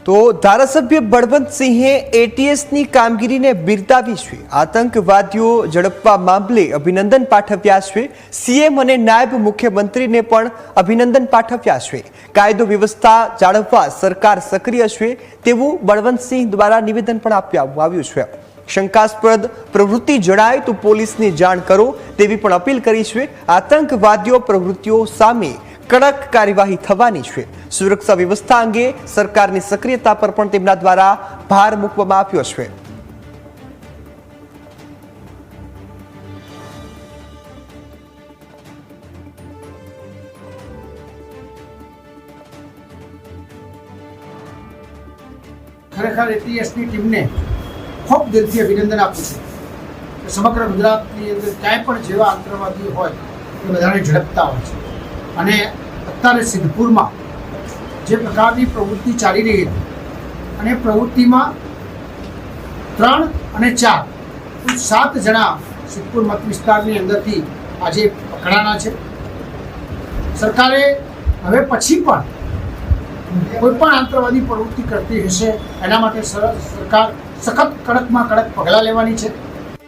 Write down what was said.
તો ધારાસભ્ય બળવંતસિંહે એટીએસની કામગીરીને બિરદાવી છે। આતંકવાદીઓ ઝડપવા મામલે અભિનંદન પાઠવ્યા છે। સીએમ અને નાયબ મુખ્યમંત્રીને પણ અભિનંદન પાઠવ્યા છે। કાયદો વ્યવસ્થા જાળવવા સરકાર સક્રિય છે તેવું બળવંતસિંહ દ્વારા નિવેદન પણ આપવામાં આવ્યું છે। શંકાસ્પદ પ્રવૃત્તિ જણાય તો પોલીસને જાણ કરો તેવી પણ અપીલ કરી છે। આતંકવાદીઓ પ્રવૃત્તિઓ સામે કડક કાર્યવાહી થવાની છે। સુરક્ષા વ્યવસ્થા અંગે સરકારની સક્રિયતા પર પણ તેમના દ્વારા ભાર મૂકવામાં આવ્યો છે। ખરેખર એટીએસની ટીમને ખૂબ દિલથી અભિનંદન આપું છું કે સમગ્ર ગુજરાતની અંદર ક્યાંય પણ જેવા આતંકવાદીઓ હોય એ બધાને ઝડપતા હોય છે અને અત્યારે સિદ્ધપુરમાં જે પ્રકારની પ્રવૃત્તિ ચાલી રહી હતી અને પ્રવૃત્તિમાં 3 અને 4 કુલ 7 જણા સિદ્ધપુર મત વિસ્તારની અંદરથી આજે પકડાના છે। સરકારે હવે પછી પણ કોઈ પણ આતંકવાદી પ્રવૃત્તિ કરતી હશે એના માટે સરકાર સખત કડકમાં કડક પગલાં લેવાની છે।